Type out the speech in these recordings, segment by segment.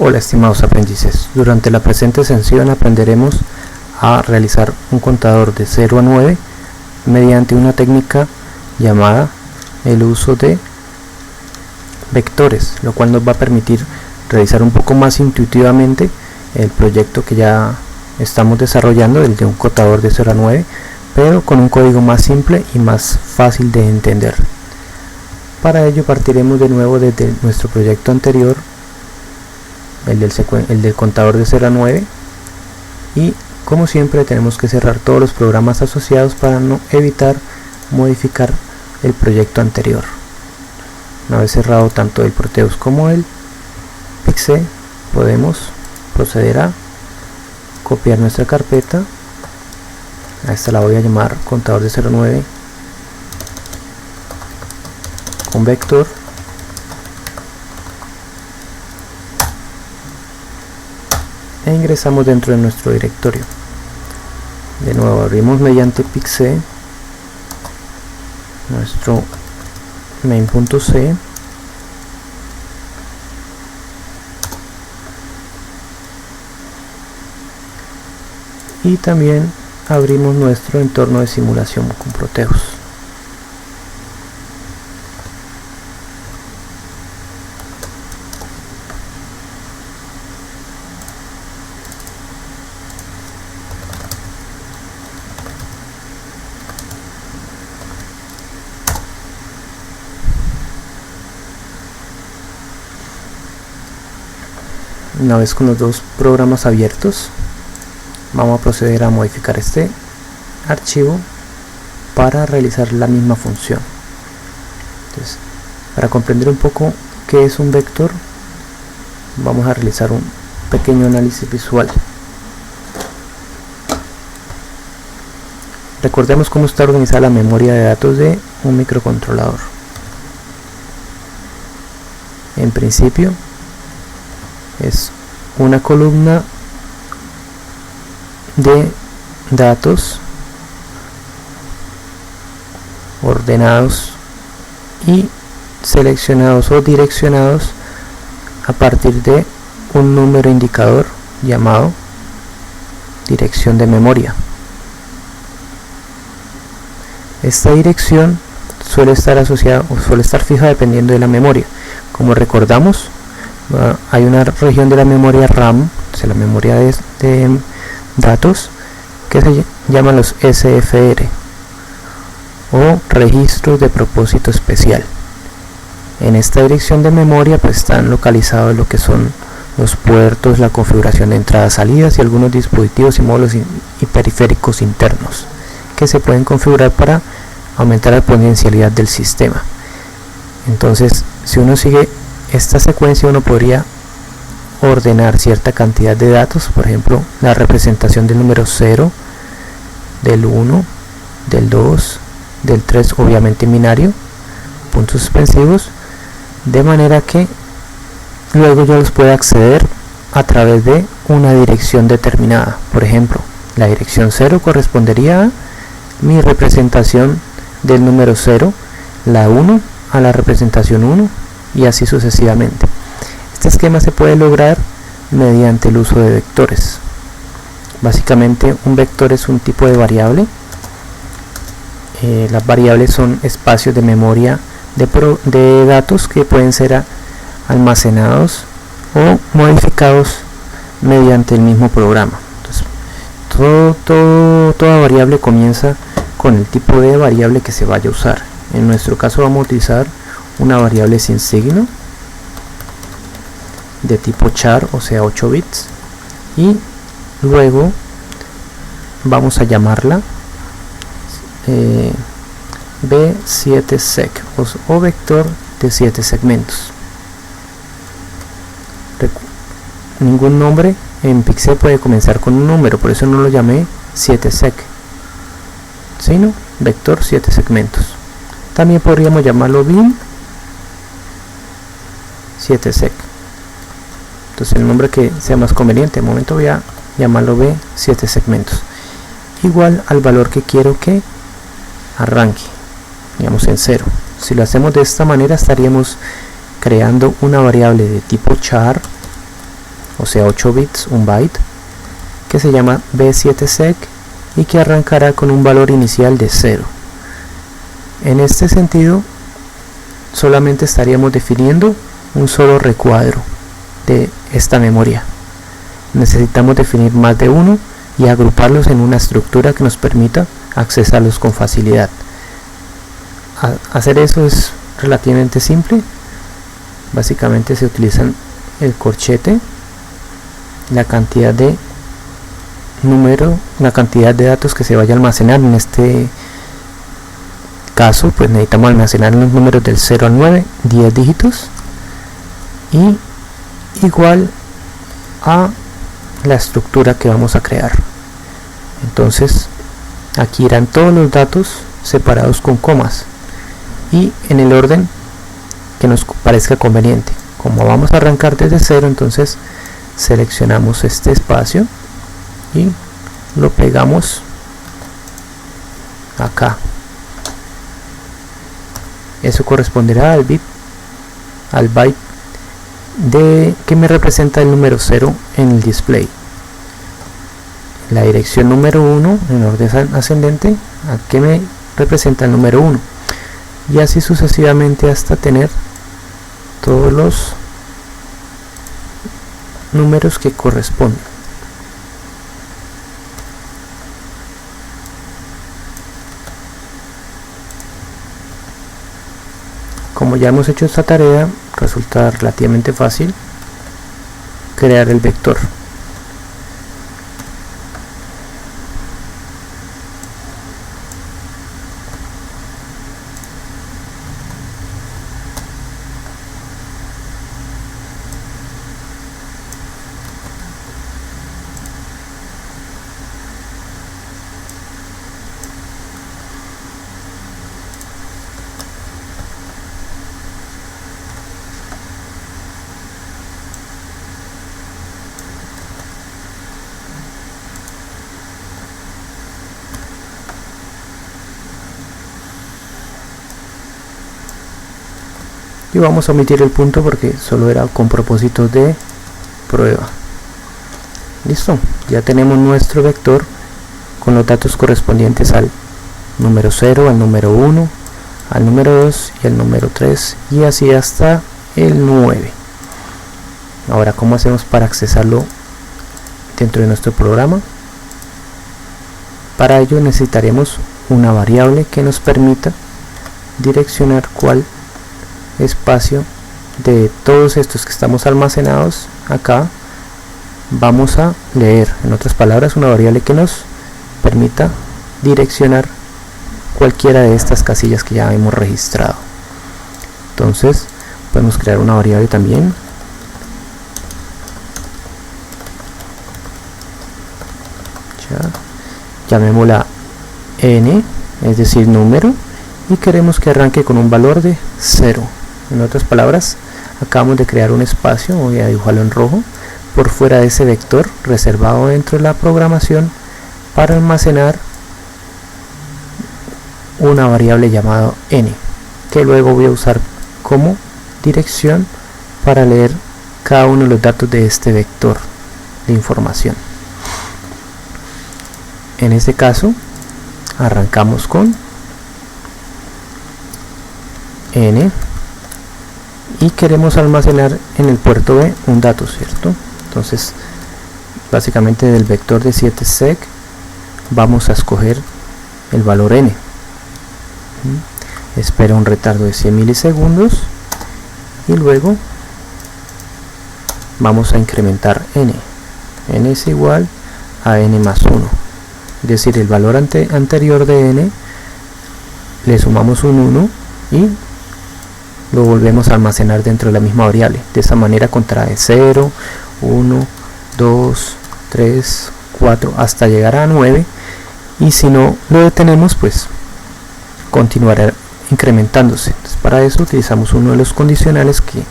Hola estimados aprendices, durante la presente sesión aprenderemos a realizar un contador de 0 a 9 mediante una técnica llamada el uso de vectores, lo cual nos va a permitir realizar un poco más intuitivamente el proyecto que ya estamos desarrollando, el de un contador de 0 a 9, pero con un código más simple y más fácil de entender. Para ello partiremos de nuevo desde nuestro proyecto anterior, el del contador de 0 a 9, y como siempre tenemos que cerrar todos los programas asociados para no evitar modificar el proyecto anterior. Una vez cerrado tanto el Proteus como el Pixel, podemos proceder a copiar nuestra carpeta. A esta la voy a llamar contador de 0 a 9 con vector, e ingresamos dentro de nuestro directorio. De nuevo abrimos mediante Pixel nuestro main.c y también abrimos nuestro entorno de simulación con Proteus. Una vez con los dos programas abiertos, vamos a proceder a modificar este archivo para realizar la misma función. Entonces, para comprender un poco qué es un vector, vamos a realizar un pequeño análisis visual. Recordemos cómo está organizada la memoria de datos de un microcontrolador. En principio es una columna de datos ordenados y seleccionados o direccionados a partir de un número indicador llamado dirección de memoria. Esta dirección suele estar asociada o suele estar fija dependiendo de la memoria. Como recordamos, hay una región de la memoria RAM, o sea, la memoria de datos, que se llaman los SFR o registros de propósito especial. En esta dirección de memoria pues están localizados lo que son los puertos, la configuración de entradas, salidas y algunos dispositivos y módulos y periféricos internos que se pueden configurar para aumentar la potencialidad del sistema. Entonces, si uno sigue esta secuencia, uno podría ordenar cierta cantidad de datos, por ejemplo la representación del número 0, del 1, del 2, del 3, obviamente en binario, puntos suspensivos, de manera que luego yo los pueda acceder a través de una dirección determinada. Por ejemplo, la dirección 0 correspondería a mi representación del número 0, la 1 a la representación 1 y así sucesivamente. Este esquema se puede lograr mediante el uso de vectores. Básicamente un vector es un tipo de variable. Las variables son espacios de memoria de datos que pueden ser almacenados o modificados mediante el mismo programa. Entonces, toda variable comienza con el tipo de variable que se vaya a usar. En nuestro caso vamos a utilizar una variable sin signo de tipo char, o sea 8 bits, y luego vamos a llamarla B7sec o vector de 7 segmentos. Ningún nombre en Pixel puede comenzar con un número, por eso no lo llamé 7sec, sino vector 7 segmentos. También podríamos llamarlo bin 7sec. Entonces el nombre que sea más conveniente. De momento voy a llamarlo B 7 segmentos, igual al valor que quiero que arranque, digamos en 0. Si lo hacemos de esta manera, estaríamos creando una variable de tipo char o sea 8 bits, un byte, que se llama B7sec y que arrancará con un valor inicial de 0. En este sentido, solamente estaríamos definiendo un solo recuadro de esta memoria. Necesitamos definir más de uno y agruparlos en una estructura que nos permita accesarlos con facilidad. Hacer eso es relativamente simple. Básicamente se utilizan el corchete, la cantidad de número, la cantidad de datos que se vaya a almacenar. En este caso pues necesitamos almacenar los números del 0 al 9, 10 dígitos, y igual a la estructura que vamos a crear. Entonces aquí irán todos los datos separados con comas y en el orden que nos parezca conveniente. Como vamos a arrancar desde 0, entonces seleccionamos este espacio y lo pegamos acá. Eso corresponderá al byte de que me representa el número 0 en el display. La dirección número 1 en orden ascendente a que me representa el número 1, y así sucesivamente hasta tener todos los números que corresponden. Como ya hemos hecho esta tarea, resulta relativamente fácil crear el vector. Y vamos a omitir el punto porque solo era con propósito de prueba. Listo, ya tenemos nuestro vector con los datos correspondientes al número 0, al número 1, al número 2 y al número 3, y así hasta el 9. Ahora, ¿cómo hacemos para accesarlo dentro de nuestro programa? Para ello necesitaremos una variable que nos permita direccionar cuál espacio de todos estos que estamos almacenados acá vamos a leer. En otras palabras, una variable que nos permita direccionar cualquiera de estas casillas que ya hemos registrado. Entonces podemos crear una variable también, llamémosla n, es decir número, y queremos que arranque con un valor de 0. En otras palabras, acabamos de crear un espacio, voy a dibujarlo en rojo, por fuera de ese vector reservado dentro de la programación para almacenar una variable llamada n, que luego voy a usar como dirección para leer cada uno de los datos de este vector de información. En este caso arrancamos con n y queremos almacenar en el puerto B un dato, ¿cierto? Entonces básicamente del vector de 7sec vamos a escoger el valor n. Espera un retardo de 100 milisegundos y luego vamos a incrementar n. N es igual a n más 1, es decir, el valor anterior de n le sumamos un 1 y lo volvemos a almacenar dentro de la misma variable. De esa manera contrae 0, 1, 2, 3, 4 hasta llegar a 9, y si no lo detenemos pues continuará incrementándose. Entonces, para eso utilizamos uno de los condicionales que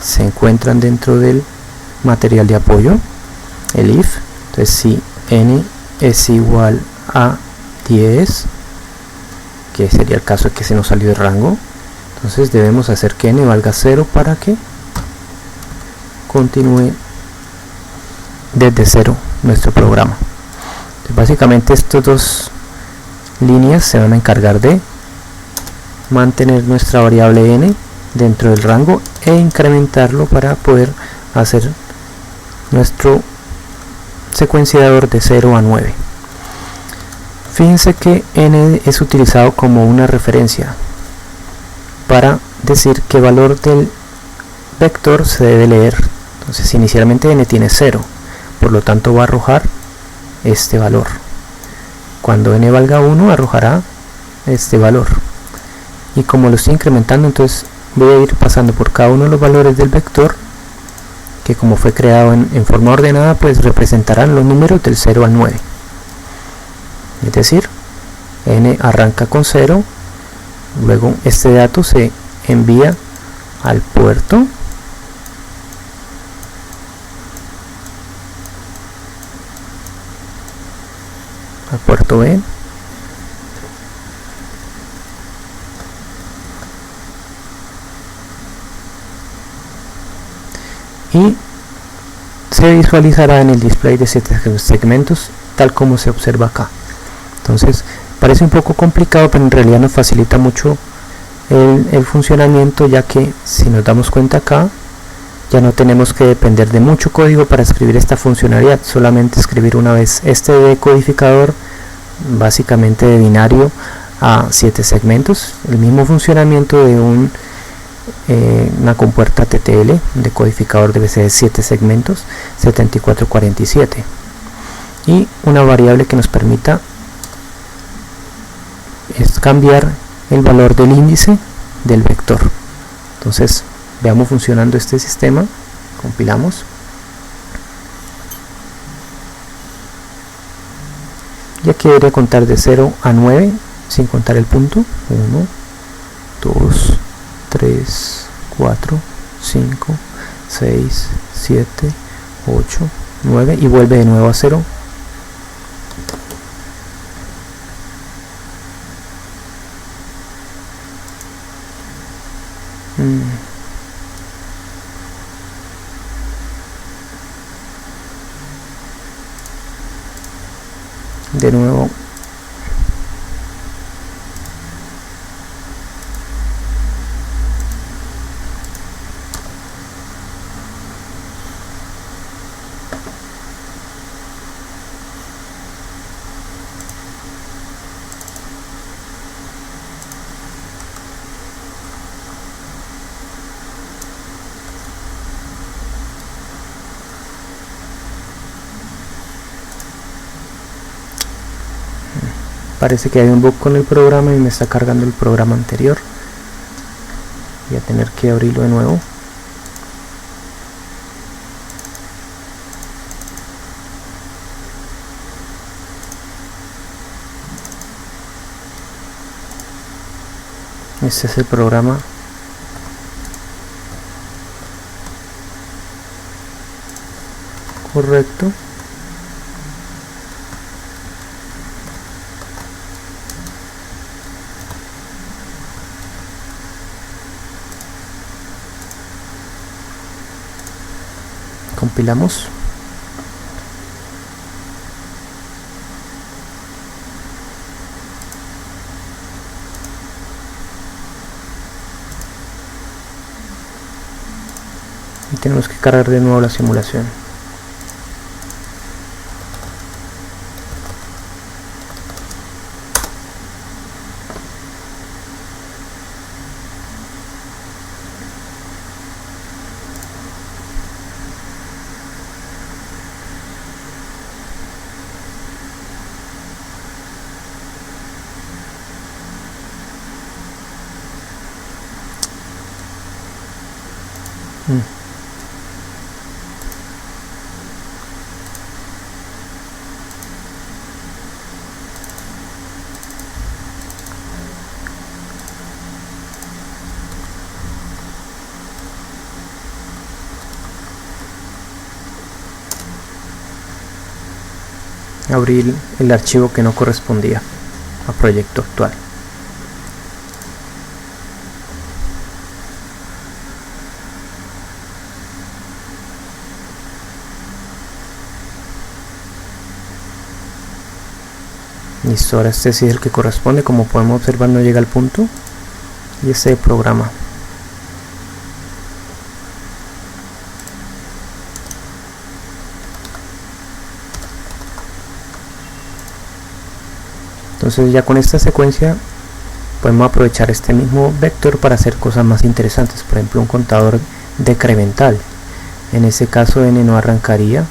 se encuentran dentro del material de apoyo, el if. Entonces si n es igual a 10, que sería el caso de que se nos salió de rango, entonces debemos hacer que n valga 0 para que continúe desde cero nuestro programa. Entonces, básicamente estas dos líneas se van a encargar de mantener nuestra variable n dentro del rango e incrementarlo para poder hacer nuestro secuenciador de 0 a 9. Fíjense que n es utilizado como una referencia para decir qué valor del vector se debe leer. Entonces inicialmente n tiene 0, por lo tanto va a arrojar este valor. Cuando n valga 1 arrojará este valor, y como lo estoy incrementando, entonces voy a ir pasando por cada uno de los valores del vector, que como fue creado en forma ordenada, pues representarán los números del 0 al 9. Es decir, n arranca con 0, luego este dato se envía al puerto, B, y se visualizará en el display de 7 segmentos tal como se observa acá. Entonces parece un poco complicado, pero en realidad nos facilita mucho el funcionamiento, ya que si nos damos cuenta acá ya no tenemos que depender de mucho código para escribir esta funcionalidad, solamente escribir una vez este decodificador, básicamente de binario a 7 segmentos, el mismo funcionamiento de una compuerta TTL, un decodificador debe ser de 7 segmentos, 7447, y una variable que nos permita es cambiar el valor del índice del vector. Entonces veamos funcionando este sistema, compilamos, y aquí debería contar de 0 a 9 sin contar el punto. 1, 2, 3, 4, 5, 6, 7, 8, 9 y vuelve de nuevo a 0. De nuevo parece que hay un bug con el programa y me está cargando el programa anterior. Voy a tener que abrirlo de nuevo. Este es el programa correcto. Compilamos. Y tenemos que cargar de nuevo la simulación. Abrir el archivo que no correspondía a proyecto actual. Listo, ahora este sí es el que corresponde. Como podemos observar, no llega al punto, y este programa. Entonces ya con esta secuencia podemos aprovechar este mismo vector para hacer cosas más interesantes. Por ejemplo, un contador decremental. En ese caso n no arrancaría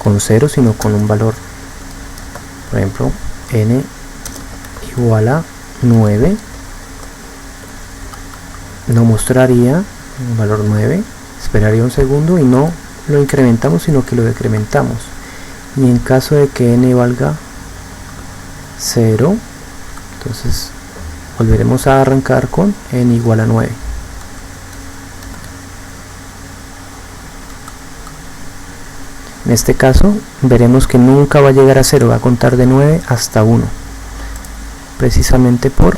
con 0, sino con un valor, por ejemplo, n igual a 9. No mostraría un valor 9, esperaría un segundo y no lo incrementamos, sino que lo decrementamos. Y en caso de que n valga 0, entonces volveremos a arrancar con n igual a 9. En este caso veremos que nunca va a llegar a 0, va a contar de 9 hasta 1, precisamente por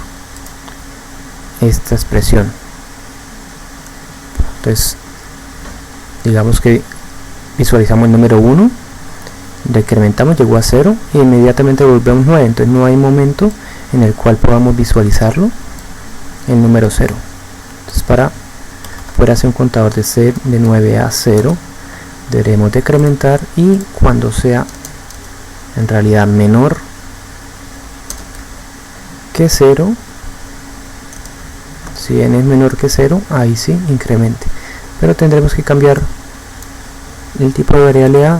esta expresión. Entonces digamos que visualizamos el número 1, decrementamos, llegó a 0 y inmediatamente volvemos 9, entonces no hay momento en el cual podamos visualizarlo el número 0. Entonces para poder hacer un contador de 9 a 0 deberemos decrementar, y cuando sea en realidad menor que 0, si n es menor que 0, ahí sí incremente, pero tendremos que cambiar el tipo de variable a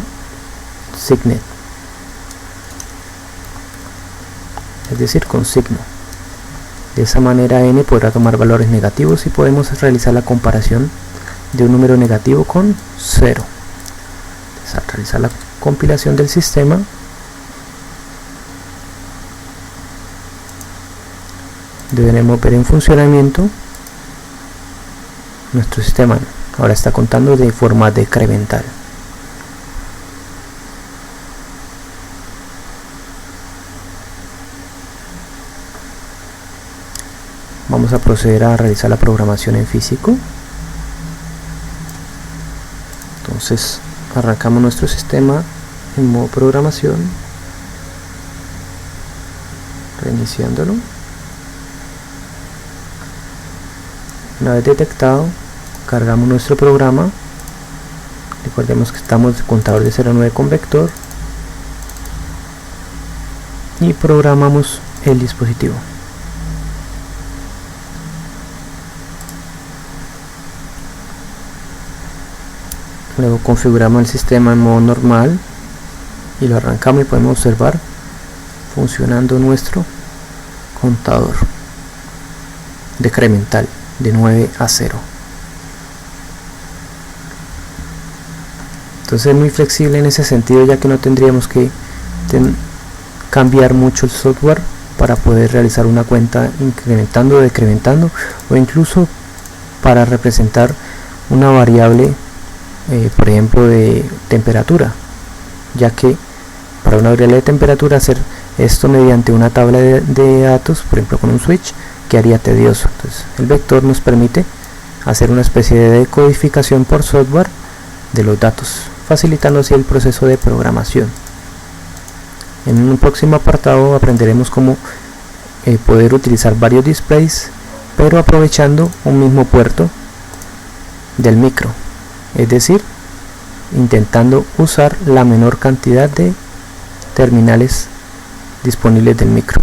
signet, es decir, con signo. De esa manera n podrá tomar valores negativos y podemos realizar la comparación de un número negativo con 0. Al realizar la compilación del sistema, deberemos ver en funcionamiento nuestro sistema. Ahora está contando de forma decremental. Vamos a proceder a realizar la programación en físico. Entonces arrancamos nuestro sistema en modo programación, reiniciándolo. Una vez detectado, cargamos nuestro programa. Recordemos que estamos en contador de 0 a 9 con vector, y programamos el dispositivo. Luego configuramos el sistema en modo normal y lo arrancamos, y podemos observar funcionando nuestro contador decremental de 9 a 0. Entonces es muy flexible en ese sentido, ya que no tendríamos que cambiar mucho el software para poder realizar una cuenta incrementando o decrementando, o incluso para representar una variable, por ejemplo, de temperatura, ya que para una variable de temperatura hacer esto mediante una tabla de datos, por ejemplo con un switch, quedaría tedioso. Entonces el vector nos permite hacer una especie de decodificación por software de los datos, facilitando así el proceso de programación. En un próximo apartado aprenderemos cómo poder utilizar varios displays, pero aprovechando un mismo puerto del micro, es decir, intentando usar la menor cantidad de terminales disponibles del micro.